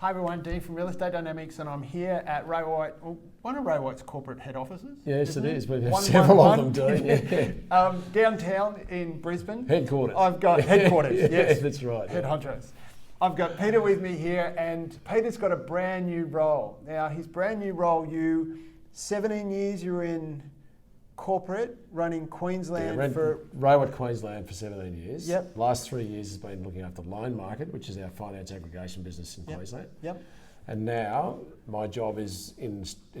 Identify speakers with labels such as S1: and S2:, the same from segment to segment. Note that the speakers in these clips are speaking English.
S1: Hi everyone, Dean from Real Estate Dynamics, and I'm here at Ray White, one of Ray White's corporate head offices.
S2: Yes, it is. We've had several of them, Dean.
S1: Downtown in Brisbane.
S2: Headquarters.
S1: I've got headquarters, yes.
S2: Yeah, that's right.
S1: Head honchos. I've got Peter with me here, and Peter's got a brand new role. Now, his brand new role, 17 years you were in corporate, running Queensland for...
S2: Ray White Queensland for 17 years.
S1: Yep.
S2: Last 3 years has been looking after the loan market, which is our finance aggregation business in Queensland.
S1: Yep.
S2: And now my job is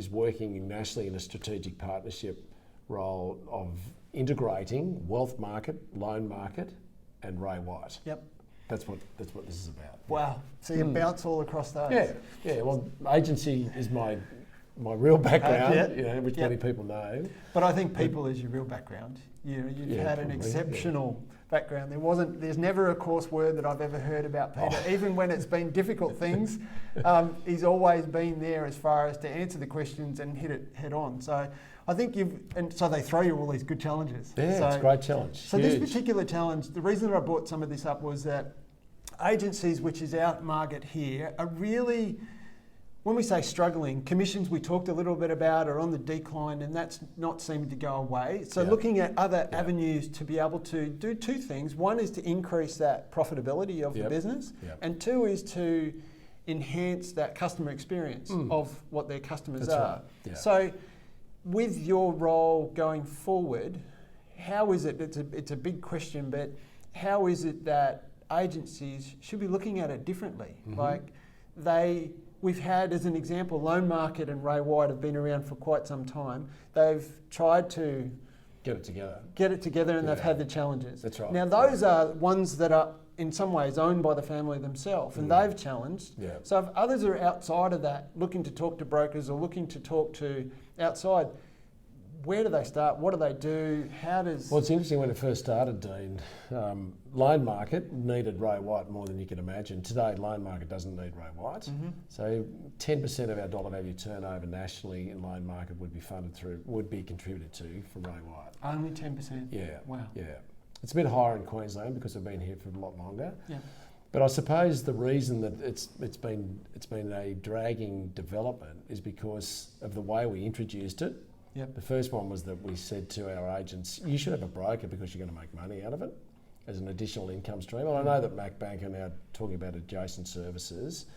S2: working nationally in a strategic partnership role of integrating wealth market, loan market, and Ray White.
S1: Yep.
S2: That's what this is about.
S1: Wow. So you bounce all across those.
S2: Yeah. Well, agency is my real background, which many people know.
S1: But I think people is your real background. You've had an exceptional background. There's never a coarse word that I've ever heard about Peter. Even when it's been difficult things, he's always been there as far as to answer the questions and hit it head on. So I think so they throw you all these good challenges.
S2: Yeah, it's a great challenge.
S1: So this particular challenge, the reason that I brought some of this up was that agencies, which is our market here, are really... When we say struggling, commissions we talked a little bit about are on the decline, and that's not seeming to go away. So looking at other avenues to be able to do two things. One is to increase that profitability of the business, and two is to enhance that customer experience of what their customers are. Right. Yeah. So with your role going forward, how is it, it's a big question, but how is it that agencies should be looking at it differently? We've had, as an example, Loan Market and Ray White have been around for quite some time. They've tried to
S2: get it together,
S1: and they've had the challenges.
S2: That's right.
S1: Now those are ones that are in some ways owned by the family themselves, and they've challenged. Yeah. So if others are outside of that, looking to talk to brokers or looking to talk to outside, where do they start? What do they do? How does...
S2: Well, it's interesting when it first started, Dean. Loan market needed Ray White more than you can imagine. Today, loan market doesn't need Ray White. So 10% of our dollar value turnover nationally in loan market would be contributed to from Ray White.
S1: Only 10%?
S2: Yeah.
S1: Wow.
S2: Yeah. It's a bit higher in Queensland because we've been here for a lot longer.
S1: Yeah.
S2: But I suppose the reason that it's been a dragging development is because of the way we introduced it.
S1: Yep.
S2: The first one was that we said to our agents, you should have a broker because you're going to make money out of it as an additional income stream. Well, I know that MacBank are now talking about adjacent services.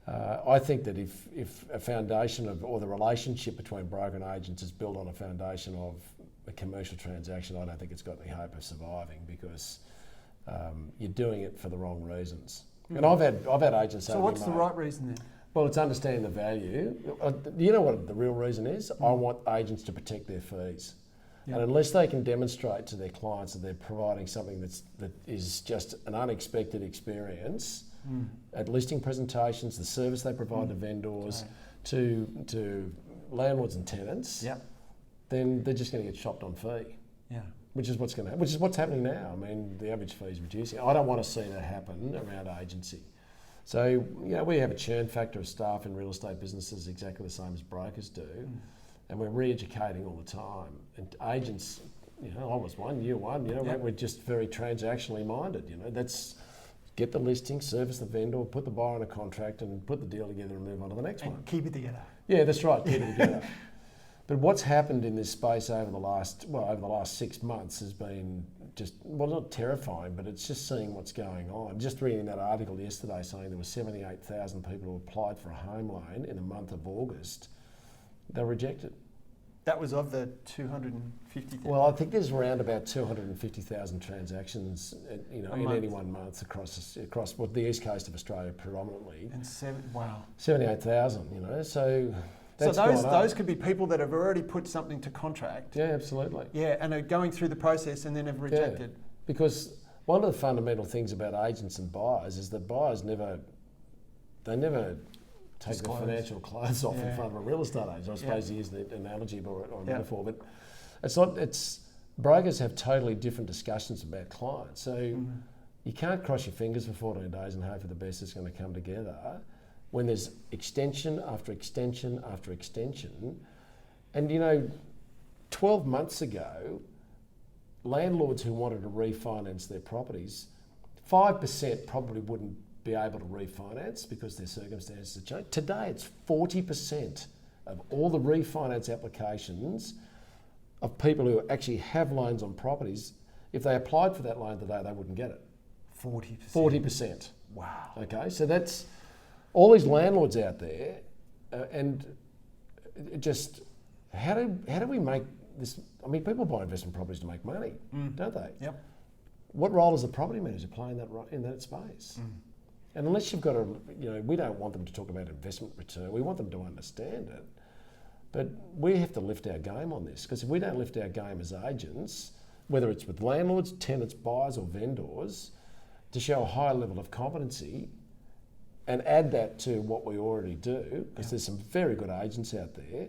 S2: I think that if a foundation or the relationship between broker and agents is built on a foundation of a commercial transaction, I don't think it's got any hope of surviving because you're doing it for the wrong reasons. And I've had agents say,
S1: so what's the right reason then?
S2: Well, it's understanding the value. You know what the real reason is? I want agents to protect their fees. Yep. And unless they can demonstrate to their clients that they're providing something that is just an unexpected experience at listing presentations, the service they provide to vendors, to landlords and tenants, then they're just going to get shopped on fee. Yeah. Which is what's happening now. I mean, the average fee is reducing. I don't want to see that happen around agency. So, we have a churn factor of staff in real estate businesses exactly the same as brokers do, and we're re-educating all the time. And agents, I was year one, we're just very transactionally minded, That's get the listing, service the vendor, put the buyer on a contract and put the deal together and move on to the next one.
S1: Keep it together.
S2: Yeah, that's right, keep it together. But what's happened in this space over the last 6 months has been not terrifying, but it's just seeing what's going on. Just reading that article yesterday saying there were 78,000 people who applied for a home loan in the month of August. They were rejected.
S1: That was of the 250,000?
S2: Well, I think there's around about 250,000 transactions, in any 1 month across the east coast of Australia predominantly.
S1: And
S2: 78,000, so...
S1: So those could be people that have already put something to contract.
S2: Yeah, absolutely.
S1: Yeah, and are going through the process and then have rejected.
S2: Yeah, because one of the fundamental things about agents and buyers is that buyers never take the financial clothes off in front of a real estate agent. I suppose he is the analogy or metaphor, but brokers have totally different discussions about clients. So you can't cross your fingers for 14 days and hope for the best is going to come together. When there's extension after extension after extension. And 12 months ago, landlords who wanted to refinance their properties, 5% probably wouldn't be able to refinance because their circumstances have changed. Today, it's 40% of all the refinance applications of people who actually have loans on properties. If they applied for that loan today, they wouldn't get it.
S1: 40%.
S2: 40%.
S1: Wow.
S2: Okay, so that's all these landlords out there, and it just how do we make this? I mean, people buy investment properties to make money, don't they?
S1: Yep.
S2: What role does the property manager play in that space? And unless you've got we don't want them to talk about investment return. We want them to understand it. But we have to lift our game on this, because if we don't lift our game as agents, whether it's with landlords, tenants, buyers or vendors, to show a high level of competency and add that to what we already do, because there's some very good agents out there,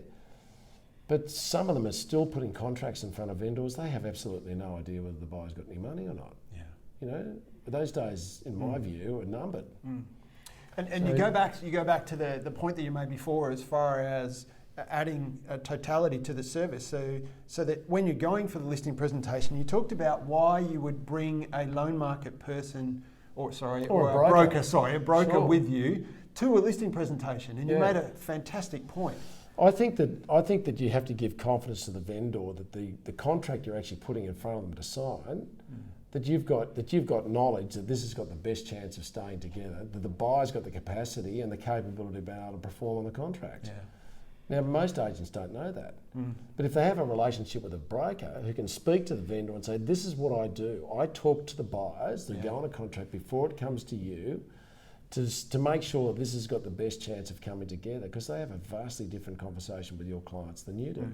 S2: but some of them are still putting contracts in front of vendors. They have absolutely no idea whether the buyer's got any money or not. Yeah. You know, those days, in my view, are numbered.
S1: And so you go back to the point that you made before, as far as adding a totality to the service, so that when you're going for the listing presentation, you talked about why you would bring a loan market person, or a broker
S2: Sure.
S1: with you to a listing presentation, and you made a fantastic point.
S2: I think that you have to give confidence to the vendor that the contract you're actually putting in front of them to sign, that you've got knowledge that this has got the best chance of staying together, that the buyer's got the capacity and the capability of being able to perform on the contract. Yeah. Now, most agents don't know that. But if they have a relationship with a broker who can speak to the vendor and say, this is what I do. I talk to the buyers that go on a contract before it comes to you to make sure that this has got the best chance of coming together, because they have a vastly different conversation with your clients than you do.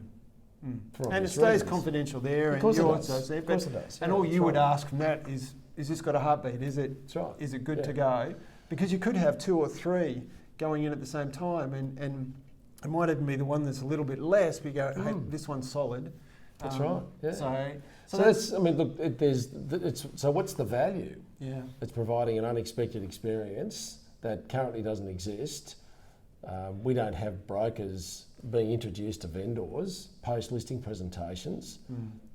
S1: And it stays confidential there.
S2: Of course
S1: and
S2: it does. Of course it does.
S1: And all you would ask from that is this got a heartbeat? Is it good to go? Because you could have 2 or 3 going in at the same time, and it might even be the one that's a little bit less, but you go, hey, this one's solid.
S2: That's right. Yeah.
S1: So
S2: that's, I mean, look, so what's the value?
S1: Yeah.
S2: It's providing an unexpected experience that currently doesn't exist. We don't have brokers being introduced to vendors post-listing presentations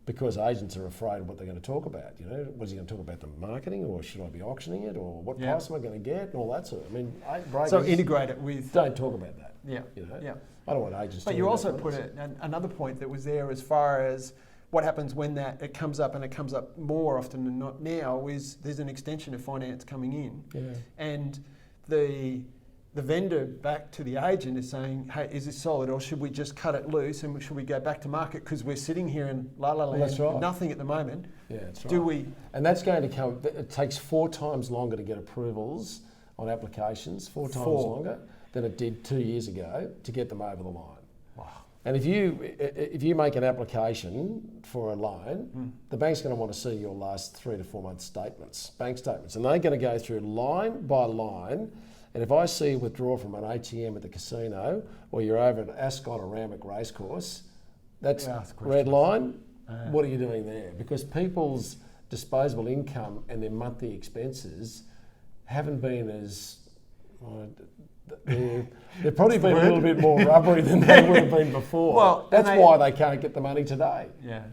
S2: because agents are afraid of what they're going to talk about. You know, was he going to talk about the marketing, or should I be auctioning it, or what price am I going to get, and all that sort of. I mean, brokers
S1: so integrate it with.
S2: Don't talk about that.
S1: Yeah.
S2: You know?
S1: Yeah.
S2: I don't want agents.
S1: But you also put another point that was there, as far as what happens when it comes up, and it comes up more often than not now, is there's an extension of finance coming in, and the vendor back to the agent is saying, hey, is this solid, or should we just cut it loose and should we go back to market because we're sitting here in la la land with nothing at the moment? Yeah, that's right. Do we?
S2: And that's going to come. It takes 4 times longer to get approvals on applications, 4 times longer than it did 2 years ago to get them over the line. Wow. And if you make an application for a loan, the bank's going to want to see your last 3 to 4 months bank statements, and they're going to go through line by line. And if I see withdrawal from an ATM at the casino, or you're over at Ascot or Randwick Racecourse, that's red line. What are you doing there? Because people's disposable income and their monthly expenses haven't been as... They've probably been a little bit more rubbery than they would have been before. Well, that's why they can't get the money today.
S1: Yeah.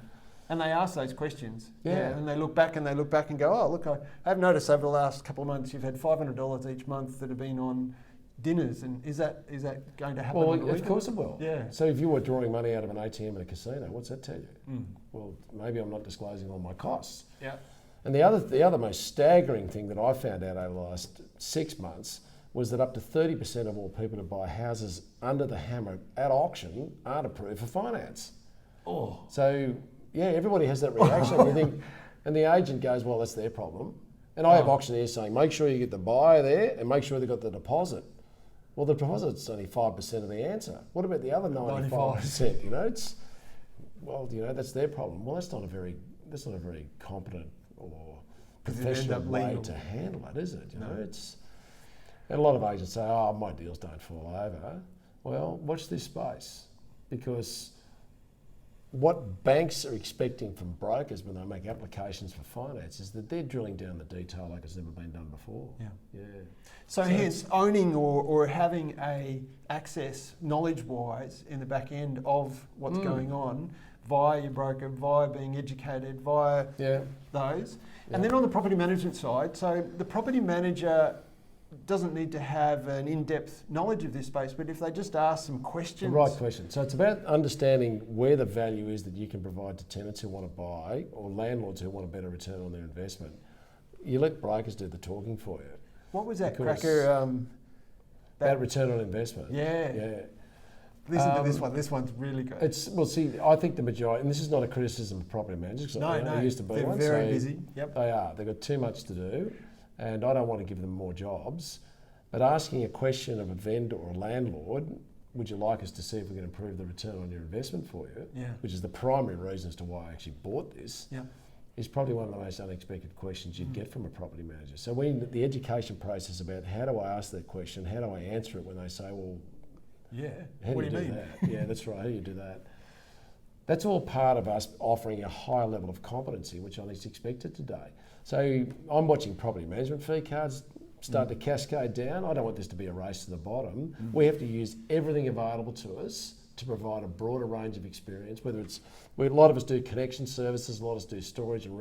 S1: And they ask those questions. Yeah. And they look back and go, oh, look, I've noticed over the last couple of months you've had $500 each month that have been on dinners. And is that going to happen?
S2: Well, of course it will.
S1: Yeah.
S2: So if you were drawing money out of an ATM at a casino, what's that tell you? Well, maybe I'm not disclosing all my costs.
S1: Yeah.
S2: And the other most staggering thing that I found out over the last 6 months was that up to 30% of all people who buy houses under the hammer at auction aren't approved for finance. Oh. So... yeah, everybody has that reaction. You think, and the agent goes, well, that's their problem. And I have auctioneers saying, make sure you get the buyer there and make sure they've got the deposit. Well, the deposit's only 5% of the answer. What about the other 95%? You know, that's their problem. Well, that's not a very competent or professional way to handle it, is it? You know, and a lot of agents say, oh, my deals don't fall over. Well, watch this space, because what banks are expecting from brokers when they make applications for finance is that they're drilling down the detail like it's never been done before. Yeah.
S1: So hence, owning or having a access knowledge-wise in the back end of what's going on via your broker, via being educated, via those. And then on the property management side, so the property manager doesn't need to have an in-depth knowledge of this space, but if they just ask some questions.
S2: The right question. So it's about understanding where the value is that you can provide to tenants who want to buy or landlords who want a better return on their investment. You let brokers do the talking for you.
S1: What was that
S2: Because
S1: cracker?
S2: About return on investment.
S1: Yeah.
S2: Yeah.
S1: Listen to this one. This one's really good.
S2: I think the majority, and this is not a criticism of property managers, because I used to be
S1: they're
S2: one.
S1: very
S2: so
S1: busy. Yep.
S2: They are. They've got too much to do, and I don't want to give them more jobs. But asking a question of a vendor or a landlord, would you like us to see if we can improve the return on your investment for you?
S1: Yeah.
S2: Which is the primary reason as to why I actually bought this.
S1: Yeah.
S2: Is probably one of the most unexpected questions you'd get from a property manager. So the education process about how do I ask that question, how do I answer it when they say, well,
S1: Yeah.
S2: how
S1: What
S2: do
S1: do
S2: you
S1: you
S2: do
S1: mean?
S2: that? Yeah, that's right, how do you do that? That's all part of us offering a higher level of competency, which I think is expected today. So I'm watching property management fee cards start to cascade down. I don't want this to be a race to the bottom. We have to use everything available to us to provide a broader range of experience, whether it's, a lot of us do connection services, a lot of us do storage and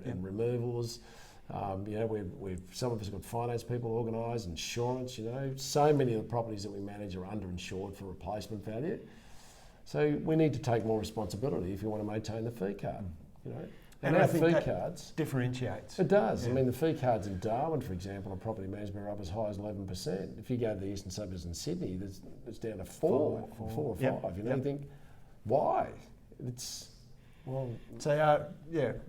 S2: and removals. Some of us have got finance people organised, insurance, so many of the properties that we manage are underinsured for replacement value. So we need to take more responsibility if you want to maintain the fee card,
S1: And
S2: our
S1: I think
S2: fee
S1: that
S2: cards,
S1: differentiates.
S2: it does.
S1: Yeah.
S2: I mean, the fee cards in Darwin, for example, on property management are up as high as 11%. If you go to the eastern suburbs in Sydney, it's down to 4 or 5.
S1: Yep.
S2: You think, why?
S1: So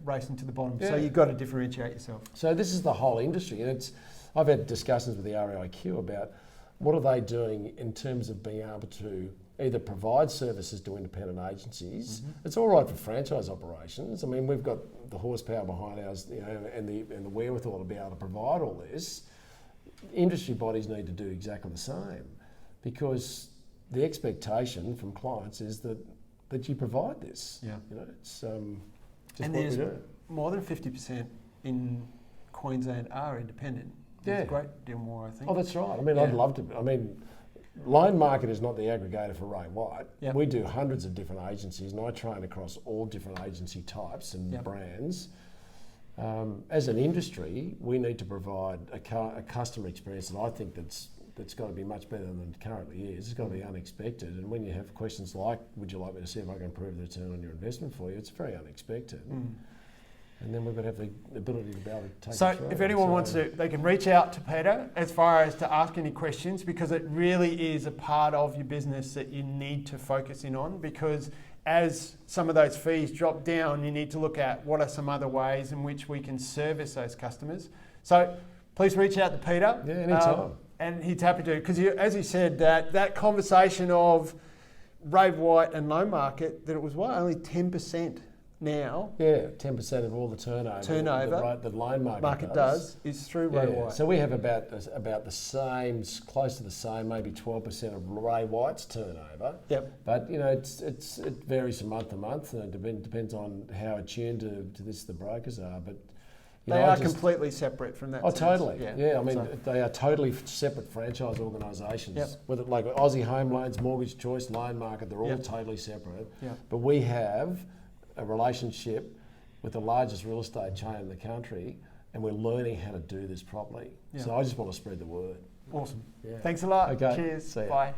S1: racing to the bottom. So
S2: Yeah.
S1: you've got to differentiate yourself.
S2: So this is the whole industry, and I've had discussions with the RAIQ about what are they doing in terms of being able to either provide services to independent agencies. It's all right for franchise operations. I mean, we've got the horsepower behind ours, and the wherewithal to be able to provide all this. Industry bodies need to do exactly the same, because the expectation from clients is that you provide this.
S1: Yeah.
S2: It's just
S1: And
S2: what we
S1: there's
S2: do.
S1: more than 50% in Queensland are independent. There's a great deal more, I think.
S2: Oh, that's right. I mean, I'd love to. I mean, Loan Market is not the aggregator for Ray White.
S1: Yep.
S2: We do hundreds of different agencies, and I train across all different agency types and brands. As an industry, we need to provide a customer experience that I think that's got to be much better than it currently is. It's got to be unexpected. And when you have questions like, would you like me to see if I can improve the return on your investment for you, it's very unexpected. And then we've got to have the ability to be able to take
S1: So
S2: it through.
S1: if anyone wants to, they can reach out to Peter as far as to ask any questions, because it really is a part of your business that you need to focus in on, because as some of those fees drop down, you need to look at what are some other ways in which we can service those customers. So please reach out to Peter.
S2: Yeah, anytime.
S1: And he's happy to, because as he said, that conversation of Rave White and Loan Market, that it was only 10% now.
S2: Yeah, 10% of all the turnover the loan market
S1: does is through Ray White.
S2: So we have about the same, close to the same, maybe 12% of Ray White's turnover.
S1: Yep.
S2: But it varies from month to month, and it depends on how attuned to this the brokers are. But
S1: they are completely separate from that.
S2: Oh,
S1: sense.
S2: totally.
S1: Yeah.
S2: I mean, they are totally separate franchise organisations.
S1: Yep.
S2: Whether like Aussie Home Loans, Mortgage Choice, Loan Market, they're all totally separate.
S1: Yep.
S2: But we have a relationship with the largest real estate chain in the country, and we're learning how to do this properly.
S1: Yeah.
S2: So I just want to spread the word.
S1: Awesome.
S2: Yeah.
S1: Thanks a lot.
S2: Okay.
S1: Cheers.
S2: See ya.
S1: Bye.